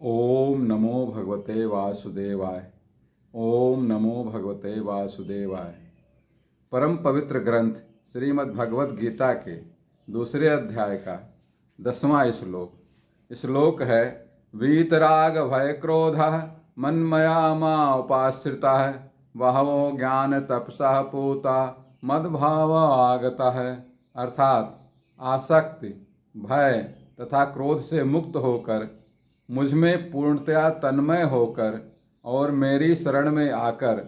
ओम नमो भगवते वासुदेवाय। ओम नमो भगवते वासुदेवाय। परम पवित्र ग्रंथ श्रीमद् भगवत गीता के दूसरे अध्याय का 10वां श्लोक। श्लोक है वीतराग भय क्रोध मन्मया मा उपाश्रिता बहवो ज्ञान तपसा पूता मद्भाव आगता है। अर्थात आसक्ति, भय तथा क्रोध से मुक्त होकर मुझ में पूर्णतया तन्मय होकर और मेरी शरण में आकर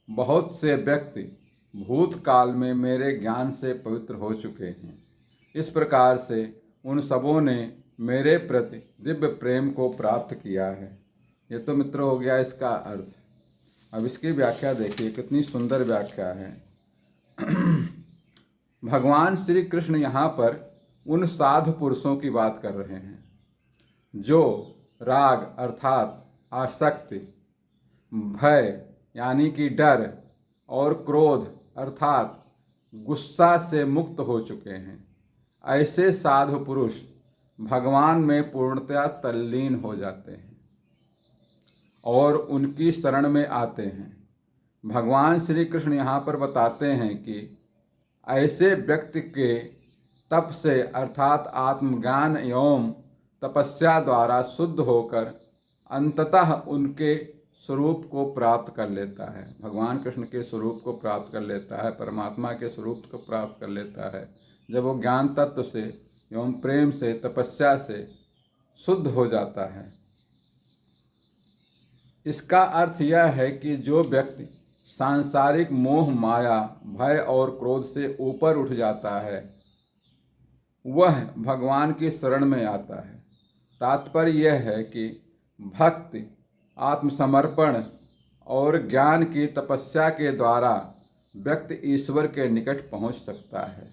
बहुत से व्यक्ति भूतकाल में मेरे ज्ञान से पवित्र हो चुके हैं। इस प्रकार से उन सबों ने मेरे प्रति दिव्य प्रेम को प्राप्त किया है। ये तो मित्रों हो गया इसका अर्थ। अब इसकी व्याख्या देखिए, कितनी सुंदर व्याख्या है। भगवान श्री कृष्ण यहाँ पर उन साधु पुरुषों की बात कर रहे हैं जो राग अर्थात आसक्ति, भय यानी कि डर और क्रोध अर्थात गुस्सा से मुक्त हो चुके हैं। ऐसे साधु पुरुष भगवान में पूर्णतया तल्लीन हो जाते हैं और उनकी शरण में आते हैं। भगवान श्री कृष्ण यहाँ पर बताते हैं कि ऐसे व्यक्ति के तप से अर्थात आत्मज्ञान एवं तपस्या द्वारा शुद्ध होकर अंततः उनके स्वरूप को प्राप्त कर लेता है। भगवान कृष्ण के स्वरूप को प्राप्त कर लेता है, परमात्मा के स्वरूप को प्राप्त कर लेता है जब वो ज्ञान तत्व से एवं प्रेम से तपस्या से शुद्ध हो जाता है। इसका अर्थ यह है कि जो व्यक्ति सांसारिक मोह, माया, भय और क्रोध से ऊपर उठ जाता है वह भगवान की शरण में आता है। तात्पर्य यह है कि भक्ति, आत्मसमर्पण और ज्ञान की तपस्या के द्वारा व्यक्ति ईश्वर के निकट पहुंच सकता है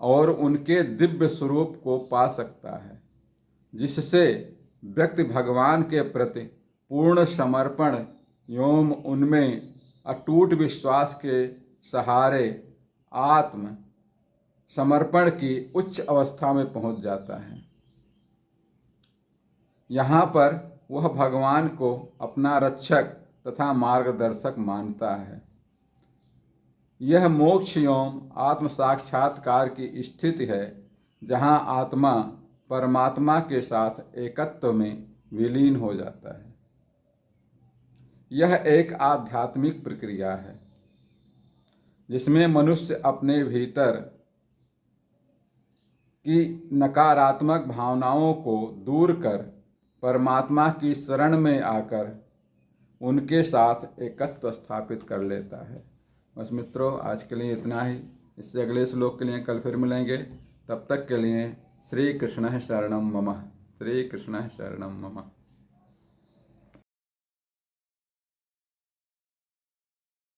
और उनके दिव्य स्वरूप को पा सकता है, जिससे व्यक्ति भगवान के प्रति पूर्ण समर्पण एवं उनमें अटूट विश्वास के सहारे आत्म समर्पण की उच्च अवस्था में पहुंच जाता है। यहाँ पर वह भगवान को अपना रक्षक तथा मार्गदर्शक मानता है। यह मोक्ष एवं आत्म साक्षात्कार की स्थिति है जहाँ आत्मा परमात्मा के साथ एकत्व में विलीन हो जाता है। यह एक आध्यात्मिक प्रक्रिया है जिसमें मनुष्य अपने भीतर की नकारात्मक भावनाओं को दूर कर परमात्मा की शरण में आकर उनके साथ एकत्व स्थापित कर लेता है। बस मित्रों, आज के लिए इतना ही। इससे अगले श्लोक के लिए कल फिर मिलेंगे। तब तक के लिए श्री कृष्ण शरणम मम। श्री कृष्ण शरणम मम।